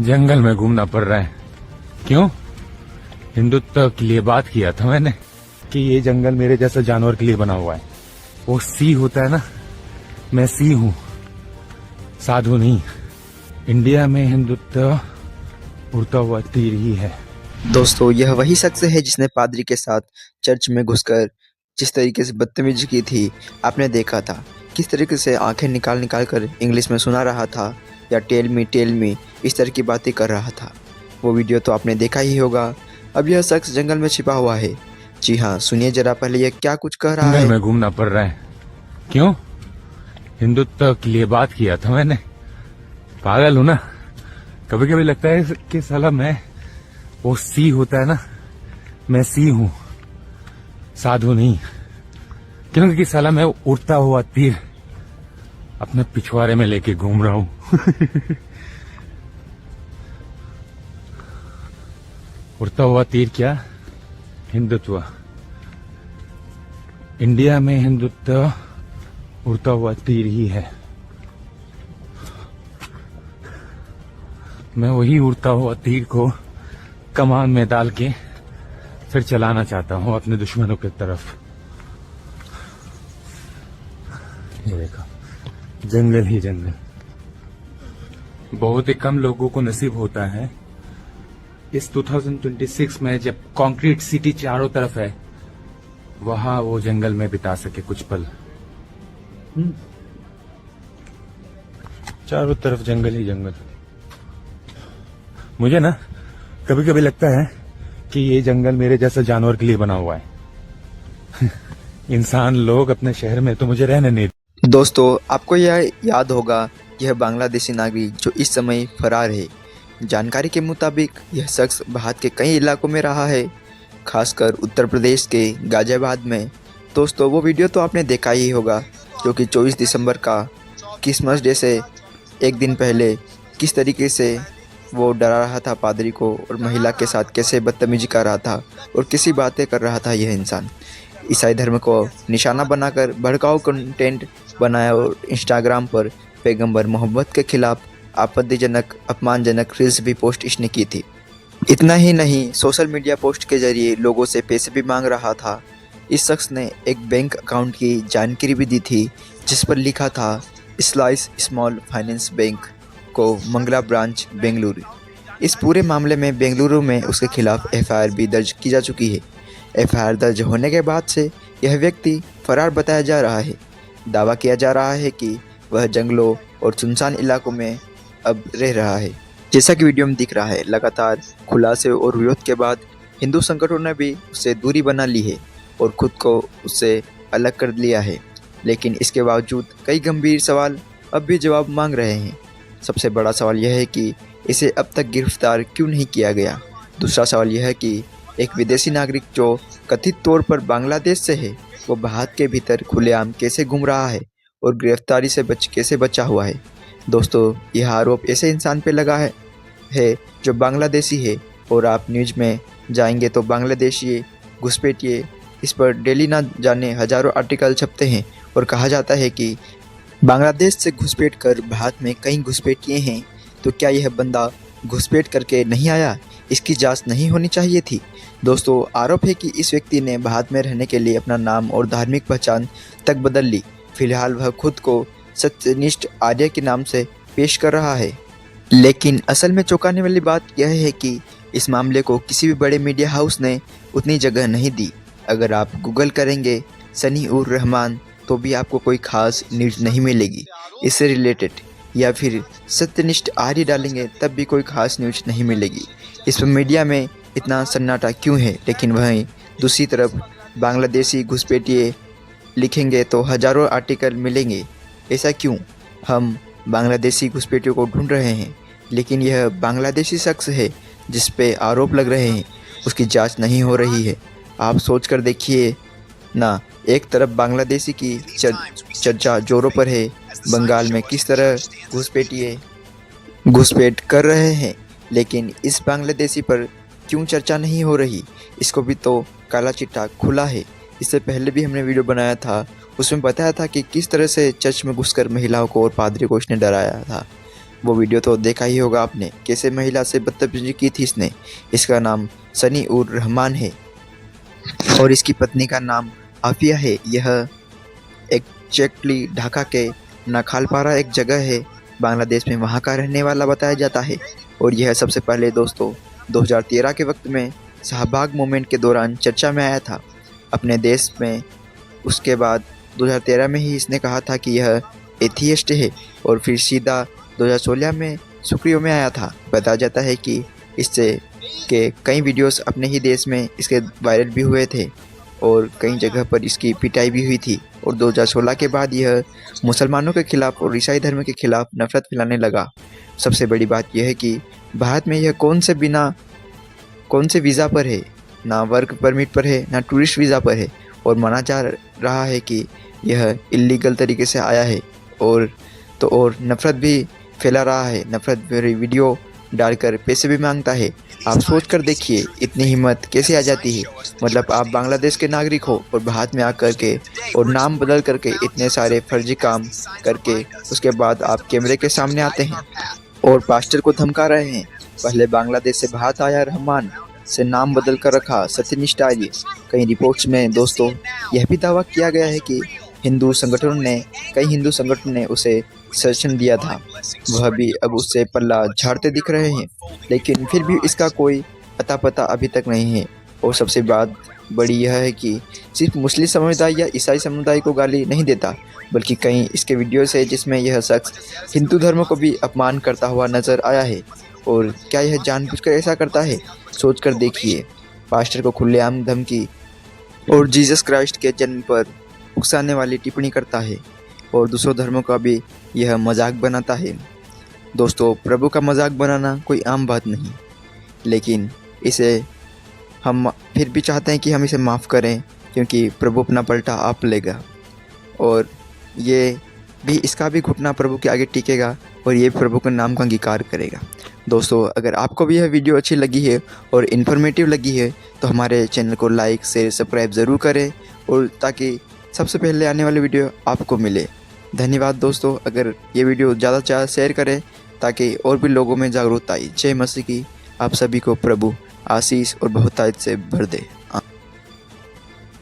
जंगल में घूमना पड़ रहा है। क्यों? हिंदुत्व के लिए बात किया था मैंने कि ये जंगल मेरे जैसा जानवर के लिए बना हुआ है। वो सी होता है ना, मैं सी हूँ, साधु नहीं। इंडिया में हिंदुत्व उड़ता हुआ तीर ही है। दोस्तों, यह वही शख्स है जिसने पादरी के साथ चर्च में घुसकर जिस तरीके से बदतमीजी की थी, आपने देखा था। किस तरीके से आंखें निकाल निकाल कर इंग्लिश में सुना रहा था या टेल मी इस तरह की बातें कर रहा था। वो वीडियो तो आपने देखा ही होगा। अब यह शख्स जंगल में छिपा हुआ है। जी हाँ, सुनिए जरा पहले यह क्या कुछ कह रहा है। जंगल में घूमना पड़ रहा है। क्यों? हिंदुत्व के लिए बात किया था मैंने। पागल हूं ना। कभी कभी लगता है कि साला मैं, वो सी होता है ना, मैं सी हूं, साधु नहीं। क्योंकि साला मैं उड़ता हुआ तीर अपने पिछवाड़े में लेके घूम रहा हूं। उड़ता हुआ तीर क्या? हिंदुत्व। इंडिया में हिंदुत्व उड़ता हुआ तीर ही है। मैं वही उड़ता हुआ तीर को कमान में डाल के फिर चलाना चाहता हूं अपने दुश्मनों की तरफ। ये देखो, जंगल ही जंगल। बहुत ही कम लोगों को नसीब होता है इस 2026 में, जब कंक्रीट सिटी चारों तरफ है, वहां वो जंगल में बिता सके कुछ पल। चारों तरफ जंगल ही जंगल। मुझे ना कभी कभी लगता है कि ये जंगल मेरे जैसा जानवर के लिए बना हुआ है। इंसान लोग अपने शहर में तो मुझे रहने नहीं। दोस्तों, आपको यह याद होगा, यह बांग्लादेशी नागरिक जो इस समय फरार है। जानकारी के मुताबिक यह शख्स भारत के कई इलाकों में रहा है, खासकर उत्तर प्रदेश के गाजियाबाद में। दोस्तों, वो वीडियो तो आपने देखा ही होगा, जो कि 24 दिसंबर का क्रिसमस डे से एक दिन पहले किस तरीके से वो डरा रहा था पादरी को, और महिला के साथ कैसे बदतमीजी कर रहा था और किसी बातें कर रहा था। यह इंसान ईसाई धर्म को निशाना बनाकर भड़काऊ कंटेंट बनाया और इंस्टाग्राम पर पैगंबर मोहम्मद के खिलाफ आपत्तिजनक, अपमानजनक रील्स भी पोस्ट इसने की थी। इतना ही नहीं, सोशल मीडिया पोस्ट के जरिए लोगों से पैसे भी मांग रहा था। इस शख्स ने एक बैंक अकाउंट की जानकारी भी दी थी, जिस पर लिखा था स्लाइस स्मॉल फाइनेंस बैंक को, मंगला ब्रांच, बेंगलुरु। इस पूरे मामले में बेंगलुरु में उसके खिलाफ एफआईआर भी दर्ज की जा चुकी है। एफआईआर दर्ज होने के बाद से यह व्यक्ति फरार बताया जा रहा है। दावा किया जा रहा है कि वह जंगलों और सुनसान इलाकों में अब रह रहा है। जैसा कि वीडियो में दिख रहा है, लगातार खुलासे और विरोध के बाद हिंदू संगठनों ने भी उससे दूरी बना ली है और खुद को उससे अलग कर लिया है। लेकिन इसके बावजूद कई गंभीर सवाल अब भी जवाब मांग रहे हैं। सबसे बड़ा सवाल यह है कि इसे अब तक गिरफ्तार क्यों नहीं किया गया। दूसरा सवाल यह है कि एक विदेशी नागरिक जो कथित तौर पर बांग्लादेश से है, वो भारत के भीतर खुलेआम कैसे घूम रहा है और गिरफ्तारी से कैसे बचा हुआ है। दोस्तों, यह आरोप ऐसे इंसान पे लगा है जो बांग्लादेशी है, और आप न्यूज़ में जाएंगे तो बांग्लादेशी घुसपैठिए, इस पर डेली ना जाने हजारों आर्टिकल छपते हैं और कहा जाता है कि बांग्लादेश से घुसपैठ कर भारत में कई घुसपैठिए हैं। तो क्या यह बंदा घुसपैठ करके नहीं आया? इसकी जांच नहीं होनी चाहिए थी? दोस्तों, आरोप है कि इस व्यक्ति ने भारत में रहने के लिए अपना नाम और धार्मिक पहचान तक बदल ली। फिलहाल वह खुद को सत्यनिष्ठ आर्य के नाम से पेश कर रहा है। लेकिन असल में चौंकाने वाली बात यह है कि इस मामले को किसी भी बड़े मीडिया हाउस ने उतनी जगह नहीं दी। अगर आप गूगल करेंगे सनी उर रहमान, तो भी आपको कोई खास न्यूज़ नहीं मिलेगी इससे रिलेटेड, या फिर सत्यनिष्ठ आर्य डालेंगे तब भी कोई खास न्यूज़ नहीं मिलेगी। इस पर मीडिया में इतना सन्नाटा क्यों है? लेकिन वहीं दूसरी तरफ बांग्लादेशी घुसपैठिए लिखेंगे तो हजारों आर्टिकल मिलेंगे। ऐसा क्यों? हम बांग्लादेशी घुसपैठियों को ढूंढ रहे हैं, लेकिन यह बांग्लादेशी शख्स है जिस पे आरोप लग रहे हैं, उसकी जांच नहीं हो रही है। आप सोच कर देखिए ना, एक तरफ बांग्लादेशी की चर्चा जोरों पर है, बंगाल में किस तरह घुसपैठिए घुसपैठ कर रहे हैं, लेकिन इस बांग्लादेशी पर क्यों चर्चा नहीं हो रही? इसको भी तो काला चिट्ठा खुला है। इससे पहले भी हमने वीडियो बनाया था, उसमें बताया था कि किस तरह से चर्च में घुसकर महिलाओं को और पादरी को उसने डराया था। वो वीडियो तो देखा ही होगा आपने, कैसे महिला से बदतमीजी की थी इसने। इसका नाम सनी उर रहमान है और इसकी पत्नी का नाम आफिया है। यह एग्जैक्टली ढाका के नाखालपारा एक जगह है बांग्लादेश में, वहाँ का रहने वाला बताया जाता है। और यह सबसे पहले दोस्तों 2013 के वक्त में शाहबाग मूवमेंट के दौरान चर्चा में आया था अपने देश में। उसके बाद 2013 में ही इसने कहा था कि यह एथियस्ट है और फिर सीधा 2016 में सुर्खियों में आया था। बताया जाता है कि इससे के कई वीडियोस अपने ही देश में इसके वायरल भी हुए थे और कई जगह पर इसकी पिटाई भी हुई थी। और 2016 के बाद यह मुसलमानों के खिलाफ और ईसाई धर्म के खिलाफ नफरत फैलाने लगा। सबसे बड़ी बात यह है कि भारत में यह कौन से वीज़ा पर है, ना वर्क परमिट पर है, ना टूरिस्ट वीज़ा पर है। और माना जा रहा है कि यह इलीगल तरीके से आया है और नफरत भी फैला रहा है। नफरत भरी वीडियो डालकर पैसे भी मांगता है। आप सोच कर देखिए इतनी हिम्मत कैसे आ जाती है। मतलब आप बांग्लादेश के नागरिक हो और भारत में आकर के और नाम बदल करके इतने सारे फर्जी काम करके उसके बाद आप कैमरे के सामने आते हैं और पास्टर को धमका रहे हैं। पहले बांग्लादेश से भारत आया रहमान से नाम बदल कर रखा सत्यनिष्ठा। कई रिपोर्ट्स में दोस्तों यह भी दावा किया गया है कि कई हिंदू संगठनों ने उसे सजेशन दिया था। वह भी अब उससे पल्ला झाड़ते दिख रहे हैं, लेकिन फिर भी इसका कोई अता पता अभी तक नहीं है। और सबसे बात बड़ी यह है कि सिर्फ मुस्लिम समुदाय या ईसाई समुदाय को गाली नहीं देता, बल्कि कई इसके वीडियोस है जिसमें यह शख्स हिंदू धर्म को भी अपमान करता हुआ नजर आया है। और क्या यह जानबूझकर ऐसा करता है? सोच कर देखिए। पास्टर को खुलेआम धमकी और जीसस क्राइस्ट के जन्म पर उकसाने वाली टिप्पणी करता है और दूसरों धर्मों का भी यह मजाक बनाता है। दोस्तों प्रभु का मजाक बनाना कोई आम बात नहीं, लेकिन इसे हम फिर भी चाहते हैं कि हम इसे माफ़ करें, क्योंकि प्रभु अपना पलटा आप लेगा और इसका भी घुटना प्रभु के आगे टिकेगा और ये प्रभु के नाम का अंगीकार करेगा। दोस्तों अगर आपको भी यह वीडियो अच्छी लगी है और इन्फॉर्मेटिव लगी है तो हमारे चैनल को लाइक शेयर सब्सक्राइब ज़रूर करें, और ताकि सबसे पहले आने वाली वीडियो आपको मिले। धन्यवाद दोस्तों। अगर ये वीडियो ज़्यादा से ज़्यादा शेयर करें ताकि और भी लोगों में जागरूकता आई। जय मसीह की। आप सभी को प्रभु आशीष और बहुतायत से भर दे।